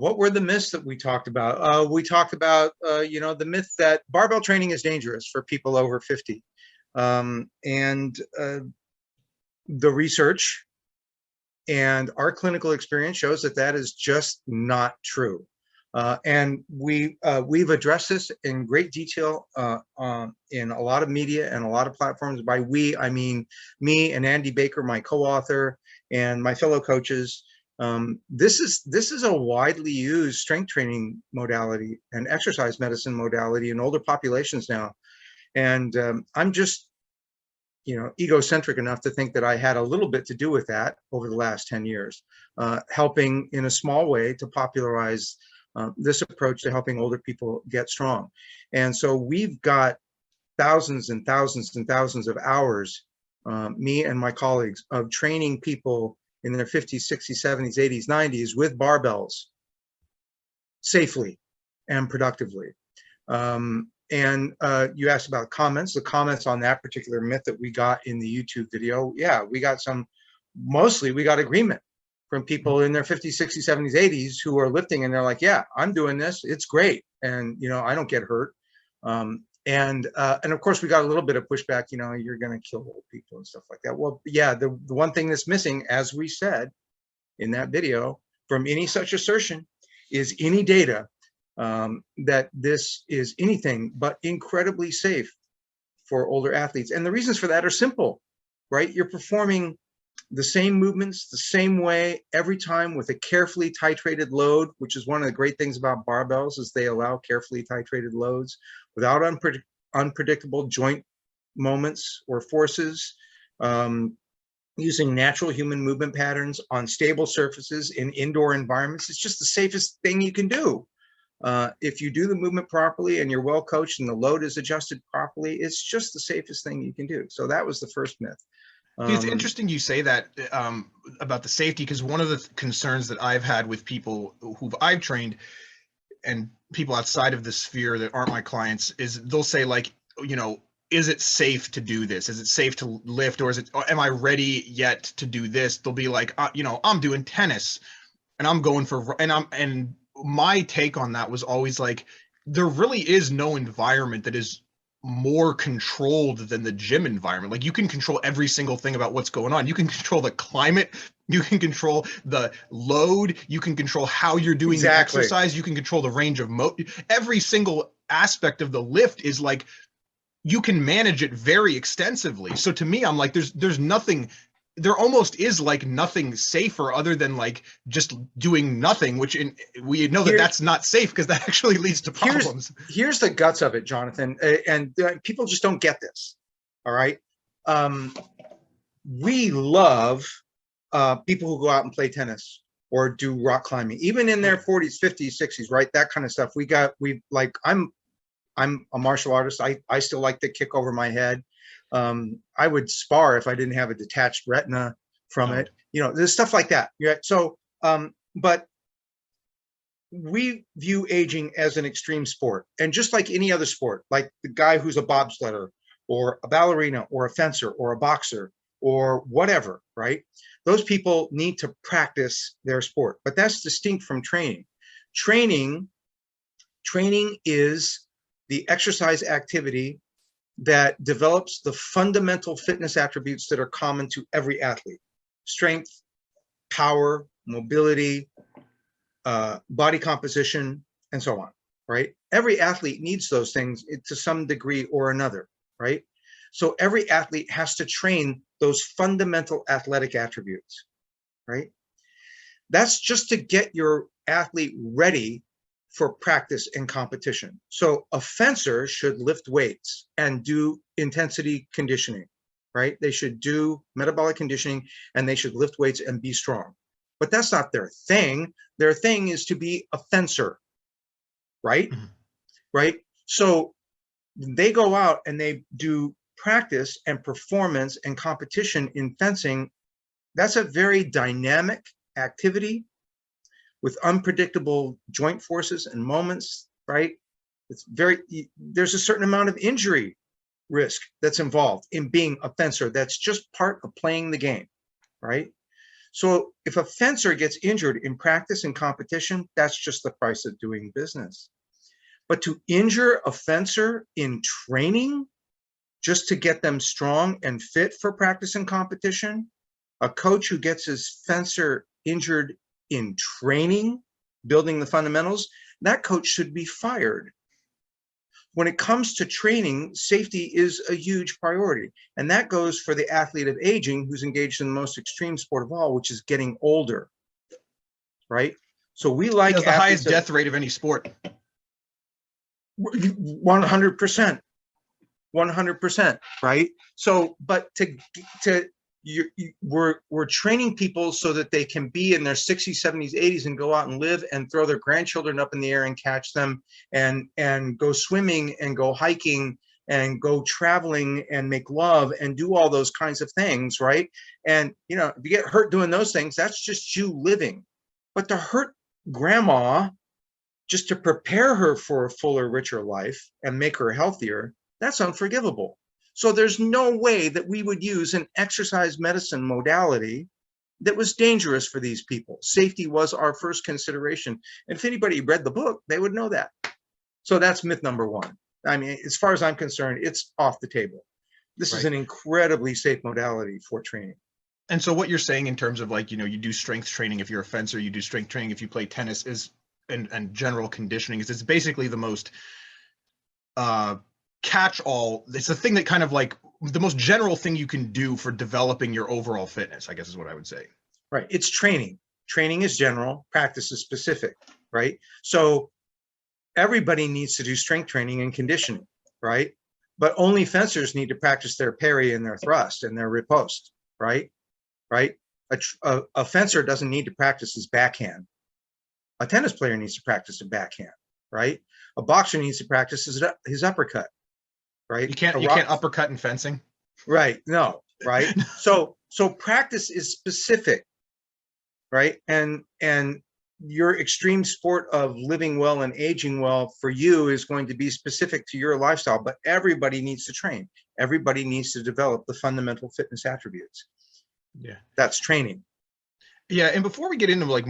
What were the myths that we talked about? We talked about, the myth that barbell training is dangerous for people over 50. And the research and our clinical experience shows that that is just not true. And we've addressed this in great detail in a lot of media and a lot of platforms. By we, I mean me and Andy Baker, my co-author, and my fellow coaches. This is a widely used strength training modality and exercise medicine modality in older populations now. And I'm just, egocentric enough to think that I had a little bit to do with that over the last 10 years, helping in a small way to popularize this approach to helping older people get strong. And so we've got thousands and thousands and thousands of hours, me and my colleagues, of training people in their 50s, 60s, 70s, 80s, 90s with barbells safely and productively. And you asked about comments. The comments on that particular myth that we got in the YouTube video, yeah, we got mostly we got agreement from people in their 50s, 60s, 70s, 80s who are lifting, and they're like, yeah, I'm doing this, it's great, and I don't get hurt. And of course we got a little bit of pushback, you're going to kill old people and stuff like that. Well, yeah, the one thing that's missing, as we said in that video, from any such assertion is any data that this is anything but incredibly safe for older athletes. And the reasons for that are simple, right? You're performing the same movements the same way every time with a carefully titrated load, which is one of the great things about barbells, is they allow carefully titrated loads without unpredictable joint moments or forces, using natural human movement patterns on stable surfaces in indoor environments. It's just the safest thing you can do. If you do the movement properly and you're well coached and the load is adjusted properly, it's just the safest thing you can do. So that was the first myth. It's interesting you say that about the safety, because one of the concerns that I've had with people who I've trained and people outside of the sphere that aren't my clients is they'll say, like, is it safe to do this? Is it safe to lift, or am I ready yet to do this? They'll be like, I'm doing tennis and I'm going for, and my take on that was always like, there really is no environment that is more controlled than the gym environment. Like, you can control every single thing about what's going on. You can control the climate, you can control the load, you can control how you're doing the exercise, you can control the range of every single aspect of the lift is like, you can manage it very extensively. So to me, I'm like, there's nothing, there almost is like nothing safer other than like just doing nothing, which we know that that's not safe, because that actually leads to problems. Here's the guts of it, Jonathan, and people just don't get this. All right. We love people who go out and play tennis or do rock climbing, even in their 40s, 50s, 60s, right? That kind of stuff. I'm a martial artist. I still like to kick over my head. I would spar if I didn't have a detached retina from it. There's stuff like that. Yeah. So, but we view aging as an extreme sport, and just like any other sport, like the guy who's a bobsledder or a ballerina or a fencer or a boxer or whatever, right? Those people need to practice their sport, but that's distinct from training. Training is the exercise activity that develops the fundamental fitness attributes that are common to every athlete: strength, power, mobility, body composition, and so on, right? Every athlete needs those things to some degree or another, right? So every athlete has to train those fundamental athletic attributes, right? That's just to get your athlete ready for practice and competition. So a fencer should lift weights and do intensity conditioning, right? They should do metabolic conditioning and they should lift weights and be strong. But that's not their thing. Their thing is to be a fencer, right? Mm-hmm. Right? So they go out and they do practice and performance and competition in fencing. That's a very dynamic activity with unpredictable joint forces and moments, right? There's a certain amount of injury risk that's involved in being a fencer. That's just part of playing the game, right? So if a fencer gets injured in practice and competition, that's just the price of doing business. But to injure a fencer in training, just to get them strong and fit for practice and competition, a coach who gets his fencer injured in training, building the fundamentals, that coach should be fired. When it comes to training, safety is a huge priority. And that goes for the athlete of aging who's engaged in the most extreme sport of all, which is getting older, right? So we like the highest death rate of any sport. 100%, 100%, right? So, but we're training people so that they can be in their 60s, 70s, 80s and go out and live and throw their grandchildren up in the air and catch them and go swimming and go hiking and go traveling and make love and do all those kinds of things, right? And, you know, if you get hurt doing those things, that's just you living. But to hurt grandma just to prepare her for a fuller, richer life and make her healthier, that's unforgivable. So there's no way that we would use an exercise medicine modality that was dangerous for these people. Safety was our first consideration. And if anybody read the book, they would know that. So that's myth number one. I mean, as far as I'm concerned, it's off the table. This is an incredibly safe modality for training. And so what you're saying in terms of like, you know, you do strength training if you're a fencer, you do strength training if you play tennis is, and general conditioning is it's basically the most catch-all. It's the thing that kind of like the most general thing you can do for developing your overall fitness, I guess is what I would say. Right. It's training. Training is general, practice is specific, right? So everybody needs to do strength training and conditioning, right? But only fencers need to practice their parry and their thrust and their riposte, right? Right? A fencer doesn't need to practice his backhand. A tennis player needs to practice a backhand, right? A boxer needs to practice his uppercut, right? You can't uppercut in fencing. Right. No. Right. So practice is specific, right? And your extreme sport of living well and aging well for you is going to be specific to your lifestyle, but everybody needs to train. Everybody needs to develop the fundamental fitness attributes. Yeah. That's training. Yeah. And before we get into like